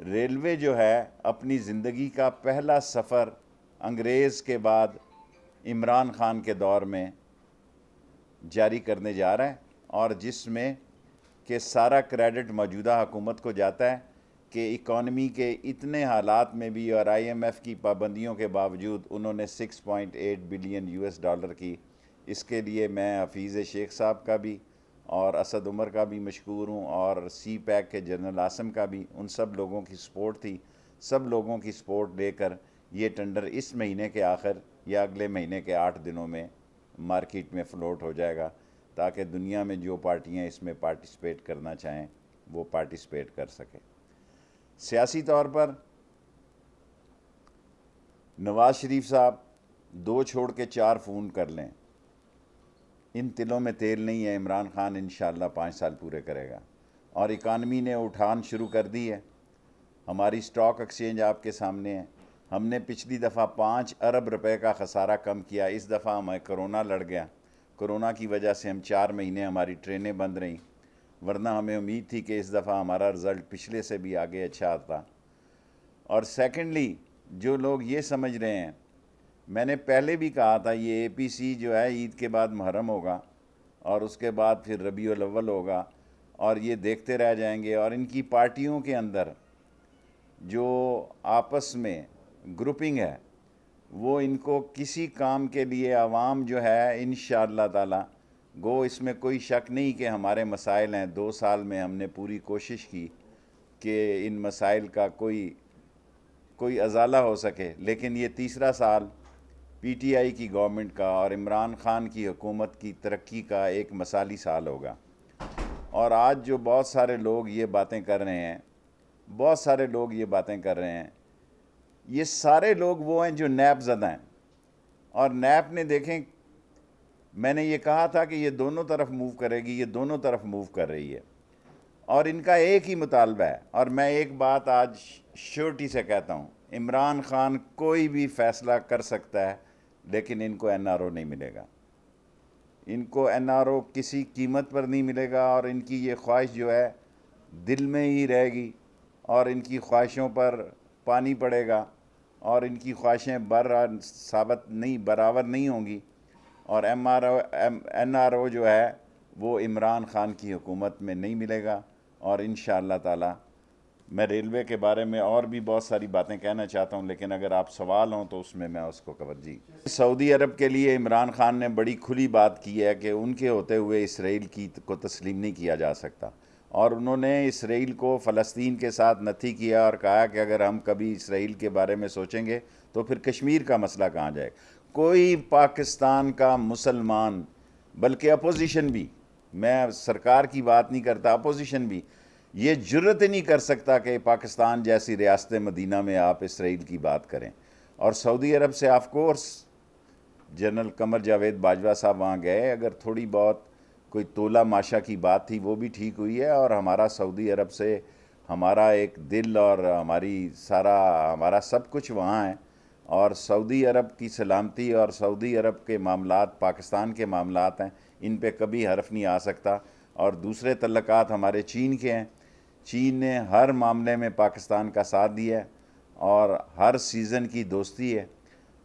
Railway جو ہے اپنی زندگی کا پہلا سفر انگریز کے بعد عمران خان کے دور میں جاری کرنے جا رہا ہے، اور جس میں کہ سارا کریڈٹ موجودہ حکومت کو جاتا ہے کہ اکانومی کے اتنے حالات میں بھی اور آئی ایم ایف کی پابندیوں کے باوجود انہوں نے 6.8 بلین یو ایس ڈالر کی. اس کے لیے میں حفیظ شیخ صاحب کا بھی اور اسد عمر کا بھی مشکور ہوں، اور سی پیک کے جنرل عاصم کا بھی. ان سب لوگوں کی سپورٹ تھی. سب لوگوں کی سپورٹ لے کر یہ ٹینڈر اس مہینے کے آخر یا اگلے مہینے کے 8 دنوں میں مارکیٹ میں فلوٹ ہو جائے گا، تاکہ دنیا میں جو پارٹیاں اس میں پارٹیسپیٹ کرنا چاہیں وہ پارٹیسپیٹ کر سکیں. سیاسی طور پر نواز شریف صاحب 2 چھوڑ کے 4 فون کر لیں، ان تلوں میں تیل نہیں ہے. عمران خان انشاءاللہ 5 سال پورے کرے گا، اور اکانومی نے اٹھان شروع کر دی ہے. ہماری سٹاک ایکسچینج آپ کے سامنے ہے. ہم نے پچھلی دفعہ 5 ارب روپے کا خسارہ کم کیا. اس دفعہ ہمیں کرونا لڑ گیا. کرونا کی وجہ سے ہم 4 مہینے ہماری ٹرینیں بند رہیں، ورنہ ہمیں امید تھی کہ اس دفعہ ہمارا رزلٹ پچھلے سے بھی آگے اچھا آتا. اور سیکنڈلی، جو لوگ یہ سمجھ رہے ہیں، میں نے پہلے بھی کہا تھا یہ اے پی سی جو ہے عید کے بعد محرم ہوگا، اور اس کے بعد پھر ربیع الاول ہوگا، اور یہ دیکھتے رہ جائیں گے. اور ان کی پارٹیوں کے اندر جو آپس میں گروپنگ ہے، وہ ان کو کسی کام کے لیے عوام جو ہے انشاءاللہ تعالی گو اس میں کوئی شک نہیں کہ ہمارے مسائل ہیں. 2 سال میں ہم نے پوری کوشش کی کہ ان مسائل کا کوئی ازالہ ہو سکے، لیکن یہ تیسرا سال پی ٹی آئی کی گورنمنٹ کا اور عمران خان کی حکومت کی ترقی کا ایک مثالی سال ہوگا. اور آج جو بہت سارے لوگ یہ باتیں کر رہے ہیں، یہ سارے لوگ وہ ہیں جو نیب زدہ ہیں. اور نیب نے دیکھیں، میں نے یہ کہا تھا کہ یہ دونوں طرف موو کرے گی، یہ دونوں طرف موو کر رہی ہے، اور ان کا ایک ہی مطالبہ ہے. اور میں ایک بات آج شیورٹی سے کہتا ہوں، عمران خان کوئی بھی فیصلہ کر سکتا ہے، لیکن ان کو این آر او نہیں ملے گا. ان کو این آر او کسی قیمت پر نہیں ملے گا، اور ان کی یہ خواہش جو ہے دل میں ہی رہے گی، اور ان کی خواہشوں پر پانی پڑے گا، اور ان کی خواہشیں برابر نہیں ہوں گی. اور این آر او جو ہے وہ عمران خان کی حکومت میں نہیں ملے گا. اور انشاءاللہ تعالی میں ریلوے کے بارے میں اور بھی بہت ساری باتیں کہنا چاہتا ہوں، لیکن اگر آپ سوال ہوں تو اس میں اس کو کور. جی، سعودی عرب کے لیے عمران خان نے بڑی کھلی بات کی ہے کہ ان کے ہوتے ہوئے اسرائیل کو تسلیم نہیں کیا جا سکتا، اور انہوں نے اسرائیل کو فلسطین کے ساتھ نتھی کیا اور کہا کہ اگر ہم کبھی اسرائیل کے بارے میں سوچیں گے تو پھر کشمیر کا مسئلہ کہاں جائے. کوئی پاکستان کا مسلمان، بلکہ اپوزیشن بھی، میں سرکار کی بات نہیں کرتا، اپوزیشن بھی یہ جرت نہیں کر سکتا کہ پاکستان جیسی ریاست مدینہ میں آپ اسرائیل کی بات کریں. اور سعودی عرب سے of course general Qamar Javed Bajwa صاحب وہاں گئے. اگر تھوڑی بہت کوئی تولا ماشا کی بات تھی وہ بھی ٹھیک ہوئی ہے، اور ہمارا سعودی عرب سے ہمارا ایک دل اور ہمارا سب کچھ وہاں ہے. اور سعودی عرب کی سلامتی اور سعودی عرب کے معاملات پاکستان کے معاملات ہیں، ان پہ کبھی حرف نہیں آ سکتا. اور دوسرے تعلقات ہمارے چین کے ہیں. چین نے ہر معاملے میں پاکستان کا ساتھ دیا ہے، اور ہر سیزن کی دوستی ہے،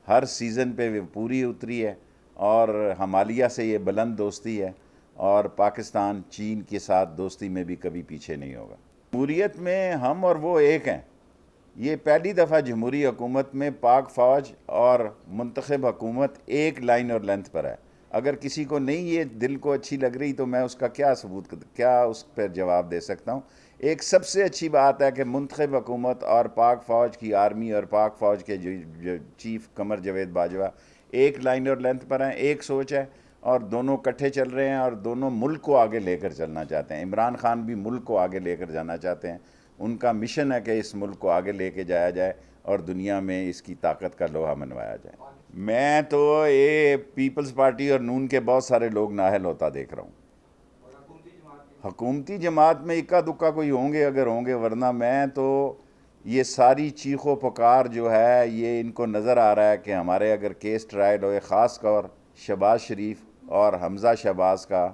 ہر سیزن پہ پوری اتری ہے، اور ہمالیہ سے یہ بلند دوستی ہے، اور پاکستان چین کے ساتھ دوستی میں بھی کبھی پیچھے نہیں ہوگا. جمہوریت میں ہم اور وہ ایک ہیں. یہ پہلی دفعہ جمہوری حکومت میں پاک فوج اور منتخب حکومت ایک لائن اور لینتھ پر ہے. اگر کسی کو نہیں یہ دل کو اچھی لگ رہی تو میں اس کا کیا اس پر جواب دے سکتا ہوں. ایک سب سے اچھی بات ہے کہ منتخب حکومت اور پاک فوج کی آرمی اور پاک فوج کے جو چیف قمر جاوید باجوہ ایک لائن اور لینتھ پر ہیں، ایک سوچ ہے، اور دونوں کٹھے چل رہے ہیں، اور دونوں ملک کو آگے لے کر چلنا چاہتے ہیں. عمران خان بھی ملک کو آگے لے کر جانا چاہتے ہیں. ان کا مشن ہے کہ اس ملک کو آگے لے کے جایا جائے اور دنیا میں اس کی طاقت کا لوہا منوایا جائے. میں تو یہ پیپلز پارٹی اور نون کے بہت سارے لوگ نااہل ہوتا دیکھ رہا ہوں. حکومتی جماعت میں اکا دکا کوئی ہوں گے اگر ہوں گے، ورنہ میں تو یہ ساری چیخ و پکار جو ہے یہ ان کو نظر آ رہا ہے کہ ہمارے اگر کیس ٹرائل ہوئے، خاص طور شہباز شریف اور حمزہ شہباز کا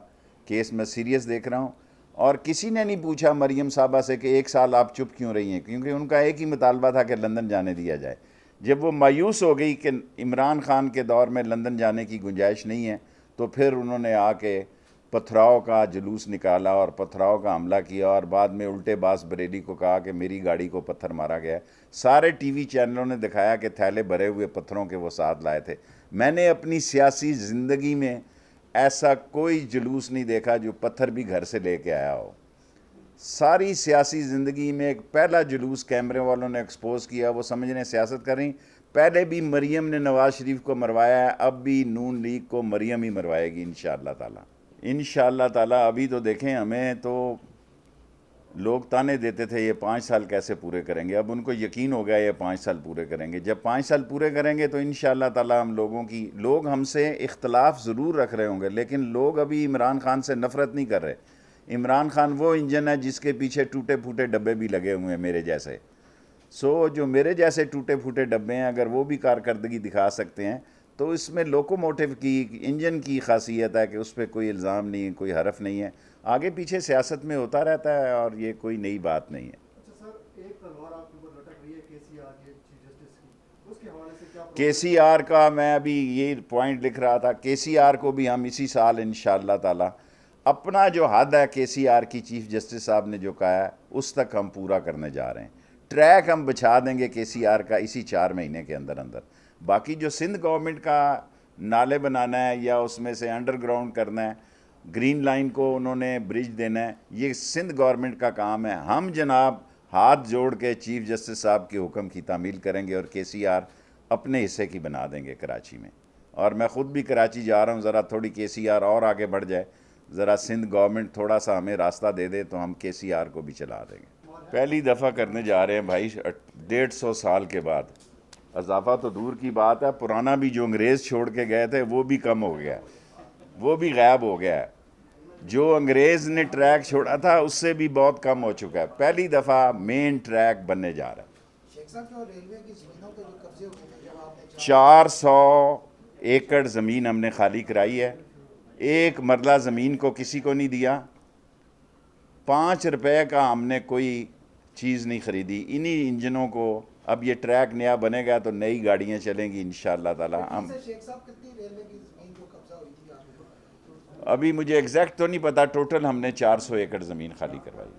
کیس میں سیریس دیکھ رہا ہوں. اور کسی نے نہیں پوچھا مریم صاحبہ سے کہ 1 سال آپ چپ کیوں رہی ہیں، کیونکہ ان کا ایک ہی مطالبہ تھا کہ لندن جانے دیا جائے۔ جب وہ مایوس ہو گئی کہ عمران خان کے دور میں لندن جانے کی گنجائش نہیں ہے، تو پھر انہوں نے آ کے پتھراؤ کا جلوس نکالا اور پتھراؤ کا حملہ کیا، اور بعد میں الٹے باز بریلی کو کہا کہ میری گاڑی کو پتھر مارا گیا ہے۔ سارے ٹی وی چینلوں نے دکھایا کہ تھیلے بھرے ہوئے پتھروں کے وہ ساتھ لائے تھے۔ میں نے اپنی سیاسی زندگی میں ایسا کوئی جلوس نہیں دیکھا جو پتھر بھی گھر سے لے کے آیا ہو۔ ساری سیاسی زندگی میں ایک پہلا جلوس کیمرے والوں نے ایکسپوز کیا، وہ سمجھنے سیاست کر رہی۔ پہلے بھی مریم نے نواز شریف کو مروایا ہے، اب بھی نون لیگ کو مریم ہی مروائے گی انشاءاللہ تعالی۔ انشاءاللہ تعالی ابھی تو دیکھیں، ہمیں تو لوگ تانے دیتے تھے یہ 5 سال کیسے پورے کریں گے، اب ان کو یقین ہو گیا یہ 5 سال پورے کریں گے۔ جب 5 سال پورے کریں گے تو انشاءاللہ تعالی ہم لوگ ہم سے اختلاف ضرور رکھ رہے ہوں گے، لیکن لوگ ابھی عمران خان سے نفرت نہیں کر رہے۔ عمران خان وہ انجن ہے جس کے پیچھے ٹوٹے پھوٹے ڈبے بھی لگے ہوئے ہیں میرے جیسے۔ جو میرے جیسے ٹوٹے پھوٹے ڈبے ہیں، اگر وہ بھی کارکردگی دکھا سکتے ہیں تو اس میں لوکوموٹیو کی انجن کی خاصیت ہے کہ اس پہ کوئی الزام نہیں، کوئی حرف نہیں ہے۔ آگے پیچھے سیاست میں ہوتا رہتا ہے اور یہ کوئی نئی بات نہیں ہے۔ اچھا سر، ایک تلوار آپ کے اوپر لٹک رہی ہے کے سی آر کی چیف جسٹس کی، اس کے حوالے سے کیا کے سی آر کا میں ابھی یہ پوائنٹ لکھ رہا تھا، کے سی آر کو بھی ہم اسی سال انشاءاللہ تعالی اپنا جو حد ہے کے سی آر کی چیف جسٹس صاحب نے جو کہا ہے اس تک ہم پورا کرنے جا رہے ہیں۔ ٹریک ہم بچھا دیں گے کے سی آر کا اسی 4 مہینے کے اندر۔ باقی جو سندھ گورنمنٹ کا نالے بنانا ہے یا اس میں سے انڈر گراؤنڈ کرنا ہے، گرین لائن کو انہوں نے برج دینا ہے، یہ سندھ گورنمنٹ کا کام ہے۔ ہم جناب ہاتھ جوڑ کے چیف جسٹس صاحب کے حکم کی تعمیل کریں گے اور کے سی آر اپنے حصے کی بنا دیں گے کراچی میں۔ اور میں خود بھی کراچی جا رہا ہوں، ذرا تھوڑی کے سی آر اور آگے بڑھ جائے، ذرا سندھ گورنمنٹ تھوڑا سا ہمیں راستہ دے دے تو ہم کے سی آر کو بھی چلا دیں گے۔ پہلی دفعہ کرنے جا رہے ہیں بھائی 150 سال کے بعد۔ اضافہ تو دور کی بات ہے، پرانا بھی جو انگریز چھوڑ کے گئے تھے وہ بھی کم ہو گیا، وہ بھی غائب ہو گیا ہے۔ جو انگریز نے ٹریک چھوڑا تھا اس سے بھی بہت کم ہو چکا ہے۔ پہلی دفعہ مین ٹریک بننے جا رہا ہے۔ شیخ صاحب، جو ریلوے کی زمینوں کے جو قبضے ہوئے تھے، جب آپ نے 400 ایکڑ زمین ہم نے خالی کرائی ہے، ایک مرلہ زمین کو کسی کو نہیں دیا، 5 روپے کا ہم نے کوئی چیز نہیں خریدی۔ انہی انجنوں کو اب یہ ٹریک نیا بنے گا تو نئی گاڑیاں چلیں گی انشاءاللہ تعالی۔ ہم شیخ صاحب کتنی ریلوے کی زمین جو قبضہ ہوئی تھی آپ کو؟ ابھی مجھے ایگزیکٹ تو نہیں پتا، ٹوٹل ہم نے 400 ایکڑ زمین خالی کروائی۔